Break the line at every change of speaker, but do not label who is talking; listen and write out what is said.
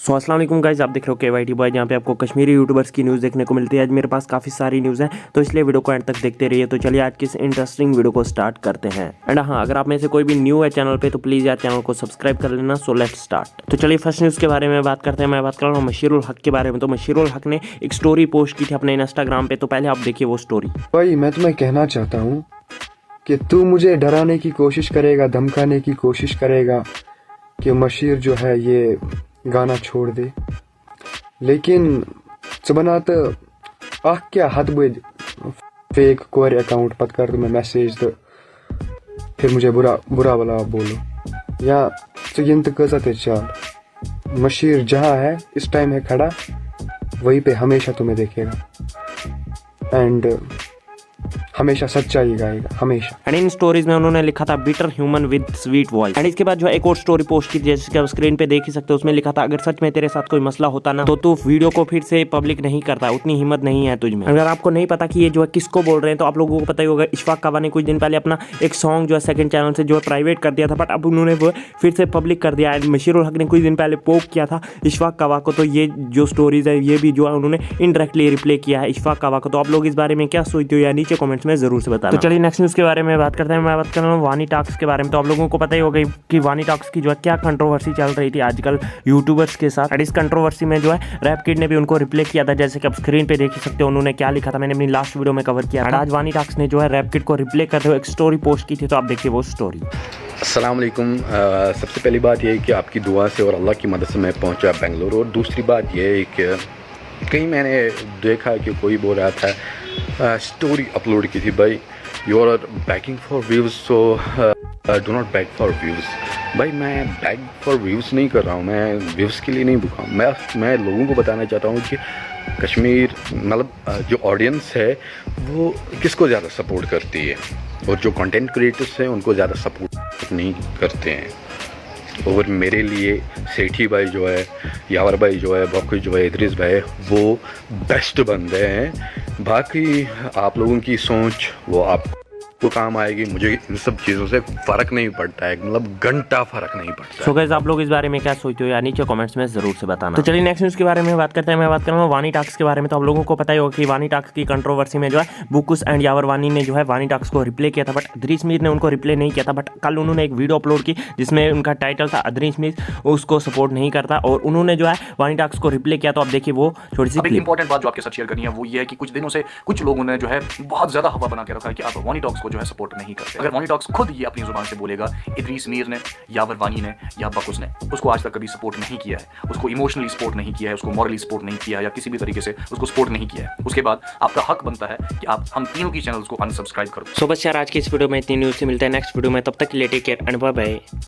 सो अस्सलाम वालेकुम गाइस, आप देख रहे हो KYT बॉय, जहाँ पे आपको कश्मीरी यूट्यूबर्स की न्यूज़ देखने को मिलती है। आज मेरे पास काफ़ी सारी न्यूज़ है, तो इसलिए वीडियो को एंड तक देखते रहिए। तो चलिए आज की इस इंटरेस्टिंग वीडियो को स्टार्ट करते हैं। एंड हाँ, अगर आप में से कोई भी न्यू है चैनल पे तो प्लीज़ यार चैनल को सब्सक्राइब कर लेना। So let's start. तो चलिए फर्स्ट न्यूज़ के बारे में बात करते हैं। मैं बात कर रहा हूँ मशीरुल हक के बारे में। तो मशीरुल हक ने एक स्टोरी पोस्ट की थी अपने इंस्टाग्राम पे, तो पहले आप देखिए वो स्टोरी।
भाई मैं तुम्हें कहना चाहता हूँ कि तू मुझे डराने की कोशिश करेगा, धमकाने की कोशिश करेगा कि मशीर जो है ये गाना छोड़ दे, लेकिन सुबनात क्या हद बुद फेक कोर अकाउंट पत कर तुम्हें मैसेज तो फिर मुझे बुरा वाला बोलो या सुगिंत कज़ा ते चाल। मशीर जहाँ है इस टाइम है खड़ा, वहीं पे हमेशा तुम्हें देखेगा एंड हमेशा सच्चाई गाएगा हमेशा।
एंड इन स्टोरीज में उन्होंने लिखा था bitter human with sweet voice. And इसके बाद जो एक और स्टोरी पोस्ट की जैसे कि आप स्क्रीन पे देख ही सकते हो, उसमें लिखा था अगर सच में तेरे साथ कोई मसला होता ना तो तू वीडियो को फिर से पब्लिक नहीं करता, उतनी हिम्मत नहीं है तुझमें। अगर आपको नहीं पता कि ये जो है किसको बोल रहे हैं तो आप लोगों को पता ही होगा, इशफाक काबा ने कुछ दिन पहले अपना एक सॉन्ग जो है सेकंड चैनल से जो है प्राइवेट कर दिया था, बट अब उन्होंने वो फिर से पब्लिक कर दिया। एंड मशीरुल हक ने कुछ दिन पहले पोक किया था इशफाक काबा को, तो ये जो स्टोरीज है ये भी जो है उन्होंने इनडायरेक्टली रिप्ले किया है इशफाक काबा को। तो आप लोग इस बारे में क्या सोचते हो या नीचे कमेंट्स में जरूर से बताना। चलिए नेक्स्ट न्यूज़ के बारे में बात करते हैं। मैं बात कर रहा हूँ वानी टॉक्स के बारे में। तो आप लोगों को पता ही होगा कि वानी टॉक्स की जो है क्या कंट्रोवर्सी चल रही थी आजकल यूट्यूबर्स के साथ। और इस कंट्रोवर्सी में जो है रैप किड ने भी उनको रिप्ले किया था, जैसे कि आप स्क्रीन पे देख ही सकते हो उन्होंने क्या लिखा था। मैंने अपनी लास्ट वीडियो में कवर किया था। आज वानी टॉक्स ने जो है रैप किड को रिप्ले करते हुए एक स्टोरी पोस्ट की थी, तो आप देखिए वो स्टोरी।
अस्सलाम वालेकुम। सबसे पहली बात यह है कि आपकी दुआ से और अल्लाह की मदद से मैं पहुंचा बेंगलुरु। और दूसरी बात यह है कि कहीं मैंने देखा कि कोई बोल रहा था स्टोरी अपलोड की थी, भाई you are begging for views, so do not beg for views. भाई मैं बैक फॉर व्यूज़ नहीं कर रहा हूँ, मैं व्यूज़ के लिए नहीं भूखा हूँ। मैं लोगों को बताना चाहता हूँ कि कश्मीर मतलब जो ऑडियंस है वो किसको ज़्यादा सपोर्ट करती है, और जो कंटेंट क्रिएटर्स हैं उनको ज़्यादा सपोर्ट नहीं करते हैं। और मेरे लिए सेठी भाई जो है, यावर भाई जो है, बखुश जो है, इदरीस भाई, वो बेस्ट बंदे हैं। बाकी आप लोगों की सोच वो आपको काम आएगी। मुझे इन सब चीज़ों से फ़र्क नहीं पड़ता है, मतलब घंटा फ़र्क नहीं पड़ता।
सो गाइस, आप लोग इस बारे में क्या सोचते हो या नीचे कमेंट्स में जरूर से बताना। तो चलिए नेक्स्ट न्यूज़ के बारे में बात करते हैं। मैं बात कर रहा हूँ वानी टॉक्स के बारे में। तो आप लोगों को पता ही होगा कि वानी टॉक्स की कंट्रोवर्सी में जो है बुकुस एंड यावर वानी ने जो है वानी टॉक्स को रिप्ले किया था, बट अदरीस मीर ने उनको रिप्ले नहीं किया था। बट कल उन्होंने एक वीडियो अपलोड की जिसमें उनका टाइटल था अदरीस मीर उसको सपोर्ट नहीं करता, और उन्होंने जो है वानी टॉक्स को रिप्ले किया। तो आप देखिए वो छोटी सी
इंपॉर्टेंट बात जो आपके साथ शेयर करनी है वो ये है कि कुछ दिनों से कुछ लोगों ने जो है बहुत ज्यादा हवा बना के रखा है कि आप वानी टॉक्स को जो है सपोर्ट नहीं करते। अगर वानी टॉक्स खुद ये अपनी जुबान से बोलेगा इदरीस मीर ने, यावर वानी ने या बकुस ने उसको आज तक कभी सपोर्ट नहीं किया है, उसको इमोशनली सपोर्ट नहीं किया है, उसको मॉरली सपोर्ट नहीं किया है, या किसी भी तरीके से उसको सपोर्ट नहीं किया है, उसके बाद आपका हक बनता है कि आप हम तीनों की चैनल्स को अनसब्सक्राइब करो।
सो बस यार आज की इस वीडियो में इतनी न्यूज़ से मिलते हैं नेक्स्ट वीडियो में, तब तक के लिए take care and bye bye.